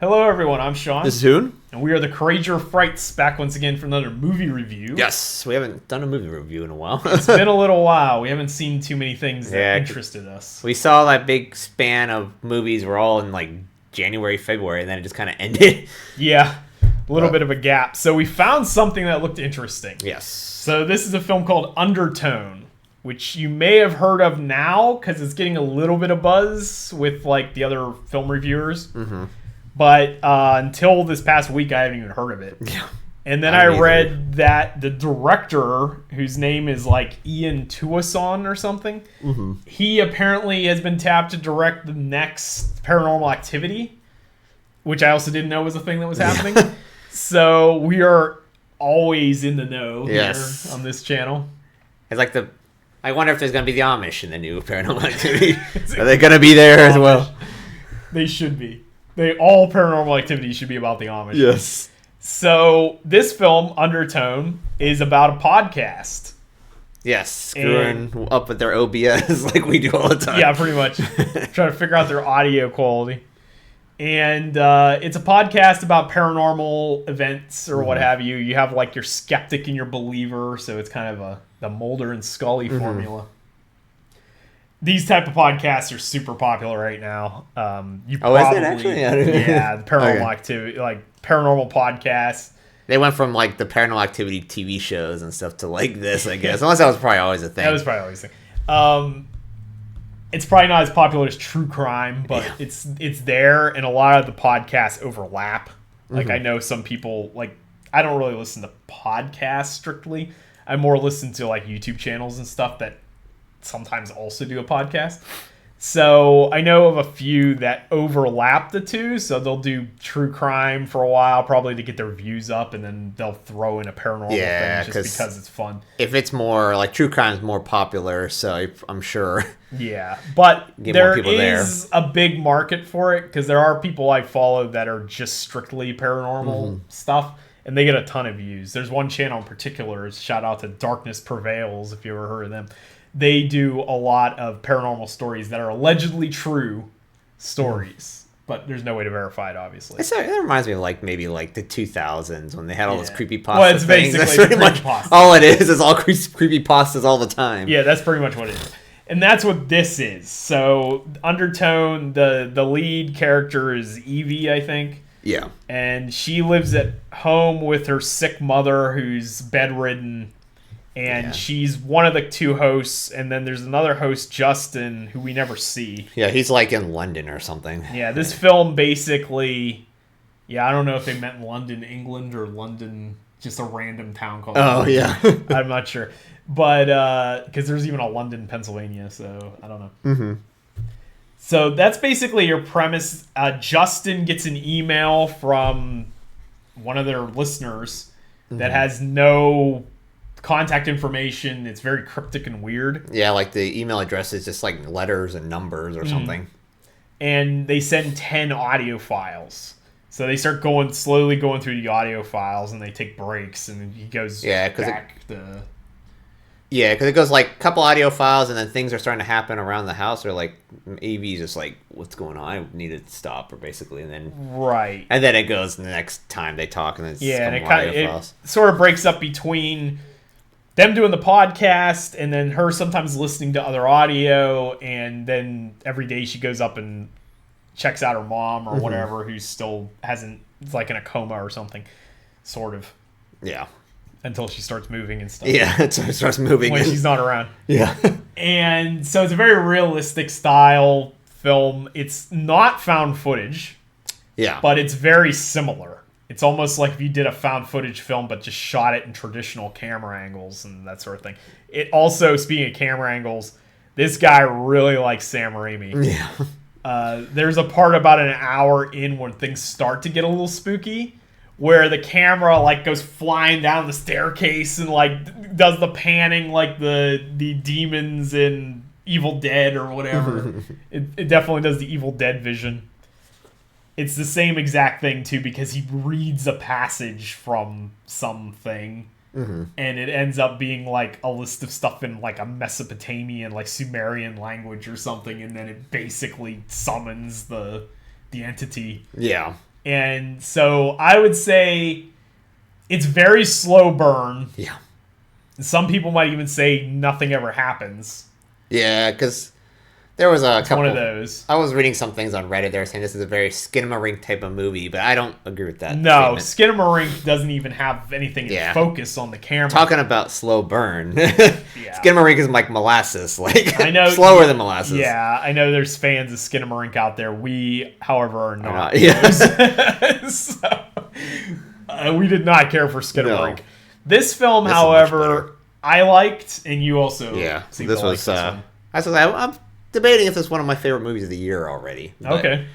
Hello everyone, I'm Sean. This is Hoon. And we are the Courageour Frights, back once again for another movie review. Yes, we haven't done a movie review in a while. It's been a little while. We haven't seen too many things that interested us. We saw that big span of movies were all in like January, February, and then it just kind of ended. Yeah, a little bit of a gap. So we found something that looked interesting. Yes. So this is a film called Undertone, which you may have heard of now because it's getting a little bit of buzz with like the other film reviewers. Mm-hmm. But until this past week, I haven't even heard of it. Yeah. And then I read that the director, whose name is like Ian Tuason or something, he apparently has been tapped to direct the next Paranormal Activity, which I also didn't know was a thing that was happening. Yeah. So we are always in the know here on this channel. It's like I wonder if there's going to be the Amish in the new Paranormal Activity. Are they going to be there as well? They should be. All Paranormal Activity should be about the Amish. Yes. So this film, Undertone, is about a podcast. Yes, screwing up with their OBS like we do all the time. Yeah, pretty much. Trying to figure out their audio quality. And it's a podcast about paranormal events or what have you. You have like your skeptic and your believer, so it's kind of the Mulder and Scully formula. These type of podcasts are super popular right now. Is it actually? Yeah, the Paranormal Activity, like paranormal podcasts. They went from like the Paranormal Activity TV shows and stuff to like this, I guess. Unless that was probably always a thing. That was probably always a thing. It's probably not as popular as true crime, but it's there, and a lot of the podcasts overlap. Like I know some people, like I don't really listen to podcasts strictly. I more listen to like YouTube channels and stuff that sometimes also do a podcast. So I know of a few that overlap the two, so they'll do true crime for a while probably to get their views up, and then they'll throw in a paranormal thing just because it's fun. If it's more like true crime is more popular, so I'm sure but there is a big market for it because there are people I follow that are just strictly paranormal stuff, and they get a ton of views. There's one channel in particular, shout out to Darkness Prevails if you ever heard of them. They do a lot of paranormal stories that are allegedly true stories, but there's no way to verify it, obviously. It reminds me of like maybe like the 2000s when they had all those creepypasta Well, it's things. basically That's pretty much all it is all creepypastas all the time. Yeah, that's pretty much what it is. And that's what this is. So Undertone, the lead character is Evie, I think. Yeah. And she lives at home with her sick mother who's bedridden. And she's one of the two hosts, and then there's another host, Justin, who we never see. Yeah, he's like in London or something. Yeah, this film basically... Yeah, I don't know if they meant London, England, or London, just a random town called London. Yeah. I'm not sure. But, because there's even a London, Pennsylvania, so I don't know. Mm-hmm. So that's basically your premise. Justin gets an email from one of their listeners that has no contact information. It's very cryptic and weird. Yeah, like the email address is just like letters and numbers or something. And they send 10 audio files. So they start slowly going through the audio files, and they take breaks, and he goes back Yeah, because it goes like a couple audio files, and then things are starting to happen around the house. Or like AV's just like, what's going on? I need to stop, or basically, and then and then it goes the next time they talk, and then it sort of breaks up between them doing the podcast and then her sometimes listening to other audio, and then every day she goes up and checks out her mom or whatever, who still it's like in a coma or something, sort of. Yeah. Until she starts moving and stuff. Yeah, until she starts moving. When she's not around. Yeah. And so it's a very realistic style film. It's not found footage. Yeah. But it's very similar. It's almost like if you did a found footage film, but just shot it in traditional camera angles and that sort of thing. It also, speaking of camera angles, this guy really likes Sam Raimi. Yeah. There's a part about an hour in when things start to get a little spooky, where the camera like goes flying down the staircase and like does the panning like the demons in Evil Dead or whatever. It definitely does the Evil Dead vision. It's the same exact thing too, because he reads a passage from something, and it ends up being like a list of stuff in like a Mesopotamian, like Sumerian language or something, and then it basically summons the entity. Yeah. And so I would say it's very slow burn. Yeah. Some people might even say nothing ever happens. Yeah, because there was a couple... one of those. I was reading some things on Reddit. They were saying this is a very Skinamarink type of movie, but I don't agree with that. No, Skinamarink doesn't even have anything in focus on the camera. Talking about slow burn. Skinamarink is like molasses. Like, I know, slower than molasses. Yeah, I know there's fans of Skinamarink out there. We, however, are not. So, we did not care for Skinamarink. No. This film, however, I liked, and you also seemed to like this one. I'm debating if it's one of my favorite movies of the year already. Okay.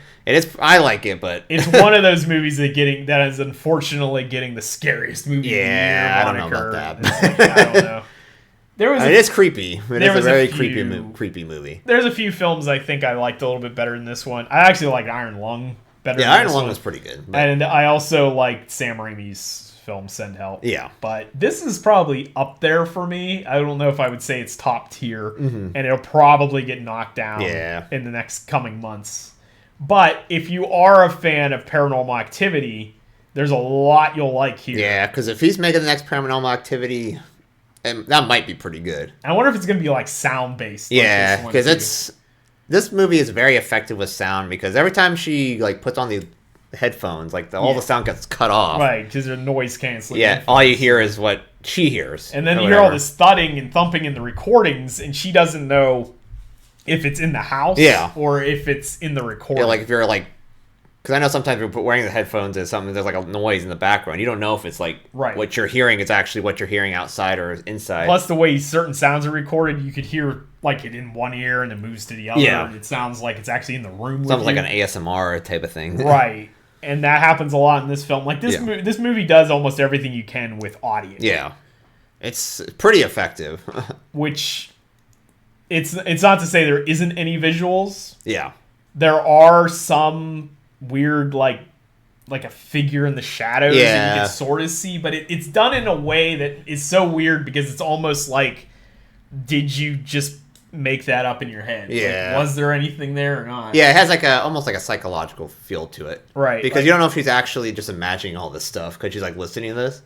I like it, but it's one of those movies that is unfortunately getting the scariest movie of the year. I don't know about that. I don't know. It is creepy. It is a very creepy movie. There's a few films I think I liked a little bit better than this one. I actually liked Iron Lung better than Iron Lung was pretty good. But... And I also liked Sam Raimi's film Send Help. Yeah. But this is probably up there for me. I don't know if I would say it's top tier. And it'll probably get knocked down in the next coming months. But if you are a fan of Paranormal Activity, there's a lot you'll like here. Yeah, because if he's making the next Paranormal Activity, that might be pretty good. I wonder if it's going to be like sound-based. Yeah, because this movie is very effective with sound, because every time she like puts on the headphones, like all the sound gets cut off, right? Because they're noise canceling. Yeah, all you hear is what she hears, and then you hear all this thudding and thumping in the recordings, and she doesn't know if it's in the house, or if it's in the recording. Yeah, like if you're like, because I know sometimes you're wearing the headphones and something, there's like a noise in the background. You don't know if it's like what you're hearing is actually what you're hearing outside or inside. Plus, the way certain sounds are recorded, you could hear like it in one ear and it moves to the other. Yeah, it sounds like it's actually in the room. Sounds like an ASMR type of thing, right? And that happens a lot in this film. Like this movie does almost everything you can with audio. Yeah, it's pretty effective. Which it's not to say there isn't any visuals. Yeah, there are some weird like a figure in the shadows that you can sort of see, but it's done in a way that is so weird because it's almost like, did you just make that up in your head? Yeah. Like, was there anything there or not? Yeah, it has like almost like a psychological feel to it. Right. Because you don't know if she's actually just imagining all this stuff because she's like listening to this.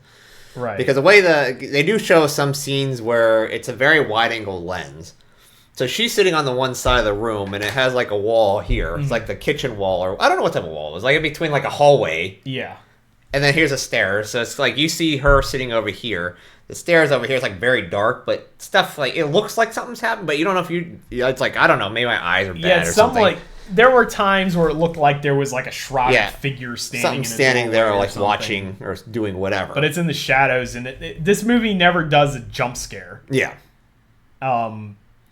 Right. Because the way they do show some scenes where it's a very wide angle lens. So she's sitting on the one side of the room and it has like a wall here. It's like the kitchen wall, or I don't know what type of wall it was. Like in between like a hallway. Yeah. And then here's a stairs. So it's like you see her sitting over here. The stairs over here is like very dark, but stuff like it looks like something's happened, but you don't know if it's like, I don't know, maybe my eyes are bad or something. Like there were times where it looked like there was like a shrouded figure standing there or like watching or doing whatever. But it's in the shadows, and this movie never does a jump scare. Yeah.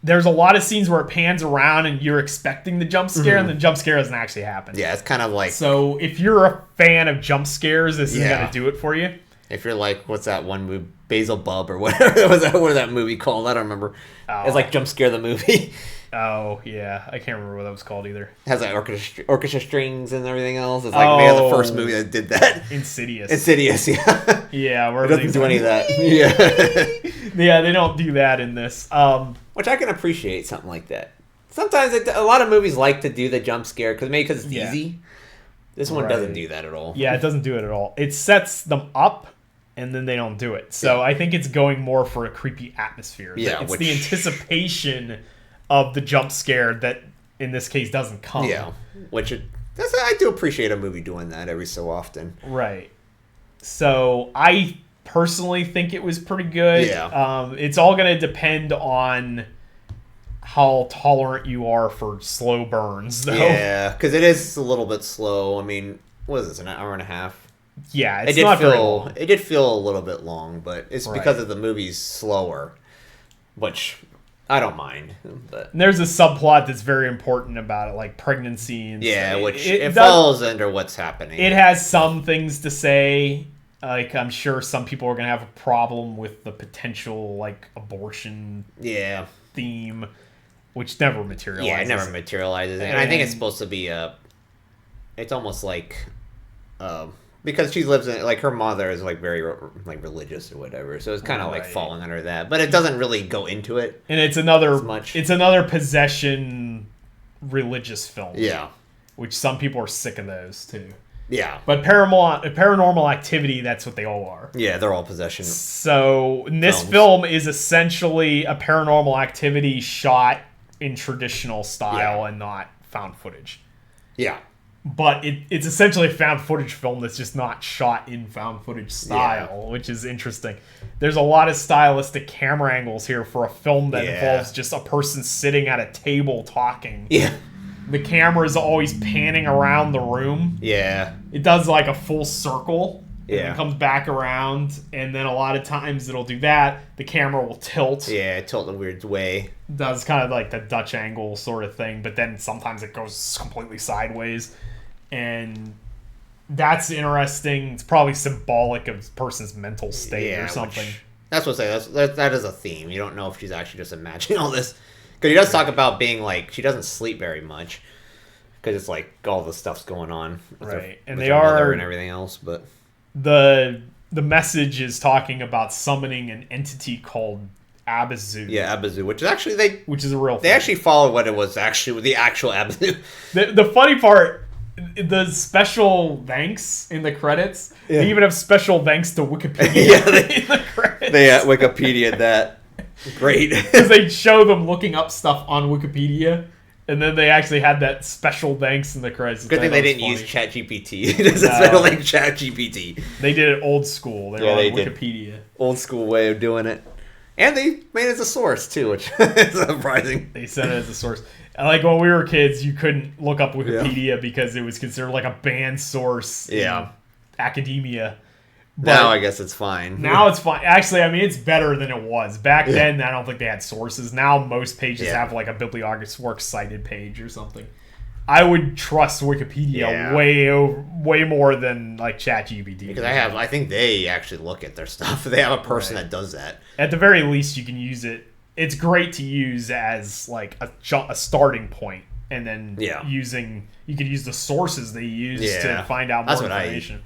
There's a lot of scenes where it pans around and you're expecting the jump scare, and the jump scare doesn't actually happen. Yeah, it's kind of like... So if you're a fan of jump scares, this is going to do it for you. If you're like, what's that one movie? Basil Bub or whatever. What was that movie called? I don't remember. It's like Jump Scare the Movie. Oh, yeah. I can't remember what that was called either. It has like orchestra strings and everything else. It's like maybe the first movie that did that. Insidious, yeah. Yeah, where it doesn't do any of that. Yeah. Yeah, they don't do that in this. Which I can appreciate something like that. Sometimes a lot of movies like to do the jump scare because it's easy. This one doesn't do that at all. Yeah, it doesn't do it at all. It sets them up, and then they don't do it. So I think it's going more for a creepy atmosphere. Yeah, it's the anticipation of the jump scare that, in this case, doesn't come. Yeah, I do appreciate a movie doing that every so often. Right. So I personally think it was pretty good. Yeah. It's all going to depend on how tolerant you are for slow burns, though. Yeah, because it is a little bit slow. I mean, what is this, an hour and a half? Yeah, it's not very long. It did feel a little bit long, but it's because of the movie's slower, which I don't mind. But and there's a subplot that's very important about it, like pregnancy and stuff. Which it falls under what's happening. It has some things to say. Like, I'm sure some people are going to have a problem with the potential, like, abortion theme, which never materializes. Yeah, it never materializes. And I think it's supposed to be it's almost like, because she lives in, like, her mother is, like, very, like, religious or whatever. So it's kind of, like, falling under that. But it doesn't really go into it. And it's another possession religious film. Yeah. Which some people are sick of those, too. Yeah. But Paranormal Activity, that's what they all are. Yeah, they're all possession. So this film is essentially a Paranormal Activity shot in traditional style and not found footage. Yeah. But it's essentially a found footage film that's just not shot in found footage style, which is interesting. There's a lot of stylistic camera angles here for a film that involves just a person sitting at a table talking. Yeah. The camera is always panning around the room. Yeah. It does like a full circle. Yeah. And then comes back around, and then a lot of times it'll do that. The camera will tilt. Yeah, tilt in a weird way. Does kind of like the Dutch angle sort of thing, but then sometimes it goes completely sideways. And that's interesting. It's probably symbolic of a person's mental state or something. That's what I say. That is a theme. You don't know if she's actually just imagining all this. Because he does talk about being like, she doesn't sleep very much. Because it's like all the stuff's going on. And they are. And everything else, but. The message is talking about summoning an entity called Abazu. Yeah, Abazu, which is actually which is a real thing. They actually follow what it was actually the actual Abazu. The funny part, the special thanks in the credits, they even have special thanks to Wikipedia in the credits. They Wikipedia that. Great. Because they show them looking up stuff on Wikipedia. And then they actually had that special thanks in the credits. Good thing they didn't use ChatGPT. It's a special like ChatGPT. They did it old school. They were on Wikipedia. Old school way of doing it. And they made it as a source, too, which is surprising. They said it as a source. Like when we were kids, you couldn't look up Wikipedia because it was considered like a banned source in academia. But now I guess it's fine. Now it's fine. Actually, I mean, it's better than it was. Back then, I don't think they had sources. Now most pages have like a bibliography works cited page or something. I would trust Wikipedia way more than like ChatGPT. Because I think they actually look at their stuff. They have a person that does that. At the very least, you can use it. It's great to use as like a starting point, and then you can use the sources they use to find out more information.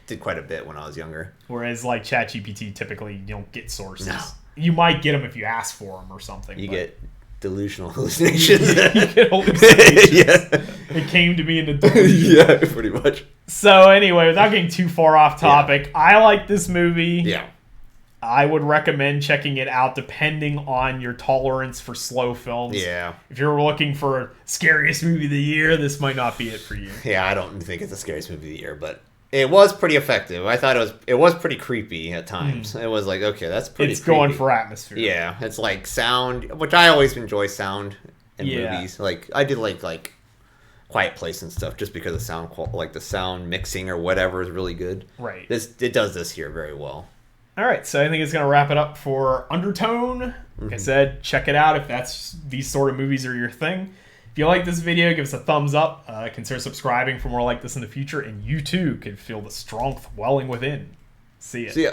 Did quite a bit when I was younger. Whereas like ChatGPT, typically you don't get sources. No. You might get them if you ask for them or something. You get delusional hallucinations. You get hallucinations. It came to me in a delusion. Yeah, pretty much. So anyway, without getting too far off topic, I like this movie. Yeah. I would recommend checking it out depending on your tolerance for slow films. Yeah. If you're looking for scariest movie of the year, this might not be it for you. Yeah, I don't think it's the scariest movie of the year, but it was pretty effective. I thought it was pretty creepy at times. It was like, okay, that's pretty creepy. Going for atmosphere. Yeah, it's like sound, which I always enjoy sound in movies. Like I did like Quiet Place and stuff just because the sound like the sound mixing or whatever is really good. Right. It does this here very well. All right, so I think it's going to wrap it up for Undertone. Like I said, check it out if these sort of movies are your thing. If you like this video, give us a thumbs up. Consider subscribing for more like this in the future, and you too can feel the strength welling within. See ya.